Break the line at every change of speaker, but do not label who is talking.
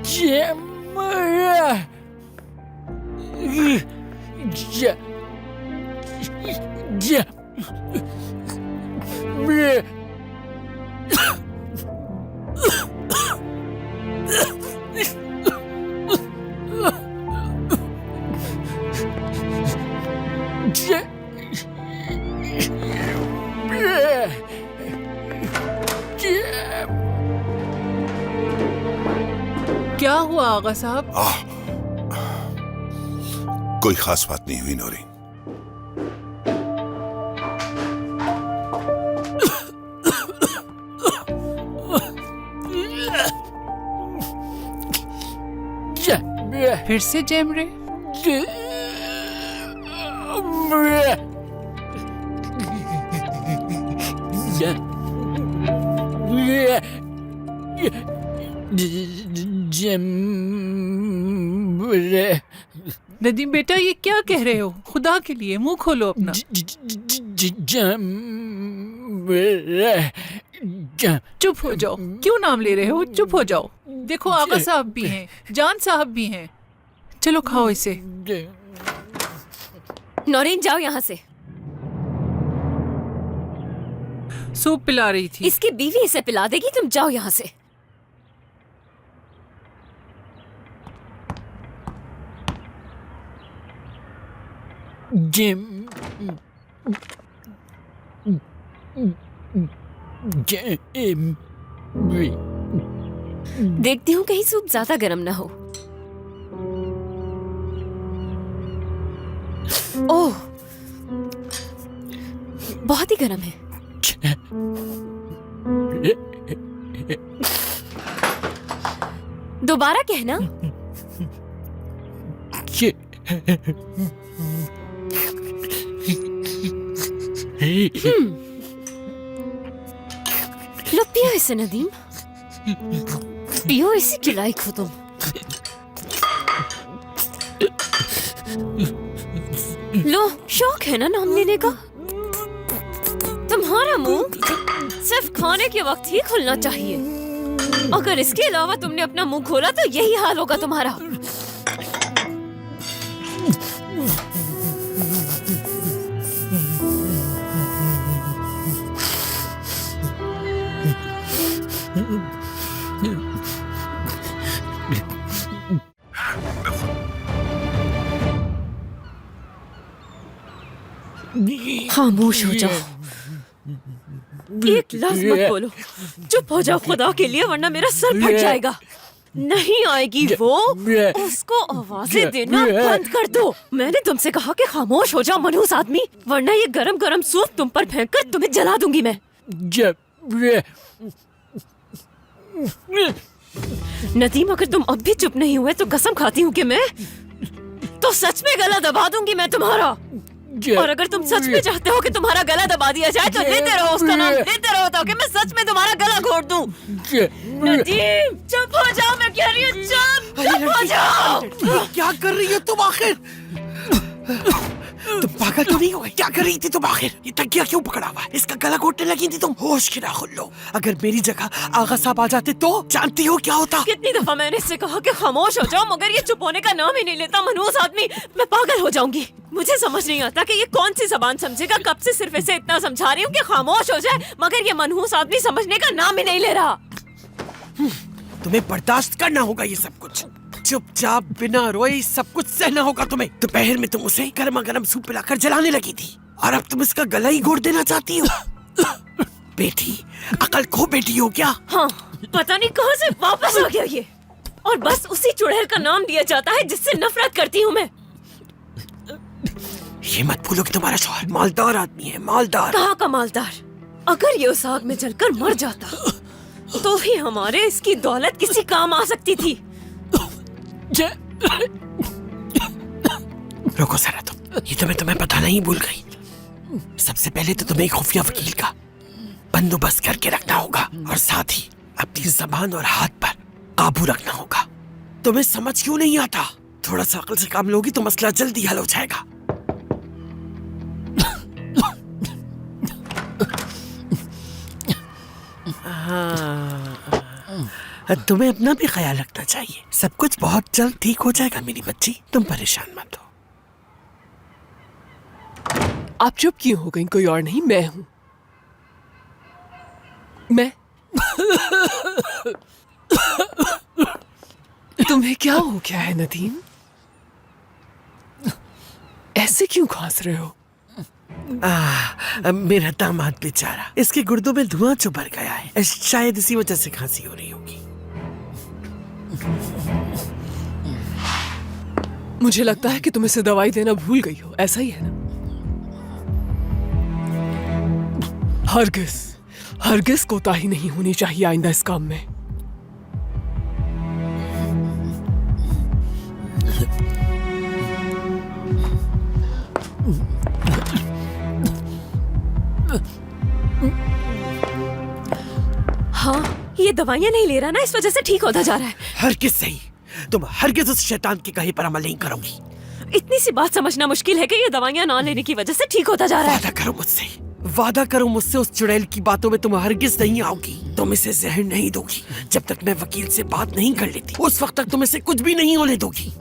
Cemre. Cemre.
क्या हुआ आगा साहब?
कोई खास बात नहीं हुई नौरीन।
फिर से जेमरे? नदीम बेटा ये क्या कह रहे हो? खुदा के लिए मुंह खोलो अपना। चुप हो जाओ, क्यों नाम ले रहे हो? चुप हो जाओ। देखो आगा साहब भी हैं, जान साहब भी हैं। चलो खाओ इसे।
नौरीन जाओ यहाँ से।
सूप पिला रही थी।
इसकी बीवी इसे पिला देगी, तुम जाओ यहाँ से। देखती हूँ कहीं सूप ज्यादा गर्म ना हो। ओह, बहुत ही गर्म है। दोबारा कहना। लो पियो इसे नदीम, पियो, इसी के लायक हो तुम। लो, शौक है ना नाम लेने का? तुम्हारा मुंह सिर्फ खाने के वक्त ही खुलना चाहिए। अगर इसके अलावा तुमने अपना मुंह खोला तो यही हाल होगा तुम्हारा। खामोश हो जाओ, एक लफ्ज मत बोलो। चुप हो जाओ खुदा के लिए, वरना मेरा सर फट जाएगा। नहीं आएगी वो, उसको आवाजें देना बंद कर दो। मैंने तुमसे कहा कि खामोश हो जाओ मनहूस आदमी, वरना ये गरम गरम सूप तुम पर फेंककर तुम्हें जला दूंगी मैं। नदीम, अगर तुम अब भी चुप नहीं हुए तो कसम खाती हूँ कि मैं तो सच में गला दबा दूंगी मैं तुम्हारा। और अगर तुम सच में चाहते हो कि तुम्हारा गला दबा दिया जाए तो लेते रहो उसका नाम, लेते रहो ताकि मैं सच में तुम्हारा गला घोट दूं। नदीम, चुप हो जाओ, मैं कह रही हूँ चुप हो जाओ।
क्या कर रही हो तुम आखिर? तुम पागल तो नहीं हो? क्या कर रही थी तुम आखिर? ये तकिया क्यों पकड़ा हुआ है? इसका गला घोटने लगी थी तुम? होश की ना खुल लो। अगर मेरी जगह आगा साहब आ जाते तो जानती हो क्या होता?
कितनी दफा मैंने इससे कहा कि खामोश हो जाओ, मगर ये चुप होने का नाम ही नहीं लेता मनहूस आदमी। मैं पागल हो जाऊंगी। मुझे समझ नहीं आता कि ये कौन सी जबान समझेगा। कब से सिर्फ इसे इतना समझा रही हूँ कि खामोश हो जाए, मगर ये मनहूस आदमी समझने का नाम ही नहीं ले रहा।
तुम्हें बर्दाश्त करना होगा ये सब कुछ। चुपचाप बिना रोए सब कुछ सहना होगा तुम्हें। दोपहर में तुम उसे गर्मा गर्म सूप पिलाकर जलाने लगी थी और अब तुम इसका गला ही घोट देना चाहती हो। बेटी, अकल खो बेटी हो क्या?
हाँ, पता नहीं कहाँ से वापस आ गया ये। और बस उसी चुड़ैल का नाम लिया जाता है जिससे नफरत करती हूँ मैं।
ये मत भूलो कि तुम्हारा शौहर मालदार आदमी है, मालदार।
कहाँ का मालदार? अगर ये उस आग में जलकर मर जाता तो ही हमारे इसकी दौलत किसी काम आ सकती थी।
रुको जरा तुम, ये तो मैं तुम्हें बताना ही भूल गई। सबसे पहले तो तुम्हें खुफिया वकील का बंदोबस्त करके रखना होगा और साथ ही अपनी जबान और हाथ पर काबू रखना होगा। तुम्हें समझ क्यों नहीं आता? थोड़ा सा अकल से काम लोगी तो मसला जल्दी हल हो जाएगा। तुम्हें अपना भी ख्याल रखना चाहिए। सब कुछ बहुत जल्द ठीक हो जाएगा मेरी बच्ची, तुम परेशान मत हो।
आप चुप क्यों हो गई? कोई और नहीं, मैं हूं। मैं तुम्हें क्या हो गया है नदीम? ऐसे क्यों खांस रहे हो?
मेरा दामाद बेचारा, इसके गुर्दों में धुआं जो भर गया है, शायद इसी वजह से खांसी हो रही होगी।
मुझे लगता है कि तुम इसे दवाई देना भूल गई हो, ऐसा ही है ना? हरगिज कोताही नहीं होनी चाहिए आइंदा इस काम में।
हाँ, ये दवाइयाँ नहीं ले रहा ना, इस वजह से ठीक होता जा रहा है।
हरगिज सही, तुम हरगिज उस शैतान के कहे पर अमल नहीं करोगी।
इतनी सी बात समझना मुश्किल है कि ये दवाइयाँ ना लेने की वजह से ठीक होता जा रहा है।
वादा करो मुझसे उस चुड़ैल की बातों में तुम हरगिज नहीं आओगी। तुम इसे जहर नहीं दोगी। जब तक मैं वकील से बात नहीं कर लेती, उस वक्त तक तुम इसे कुछ भी नहीं होने दोगी।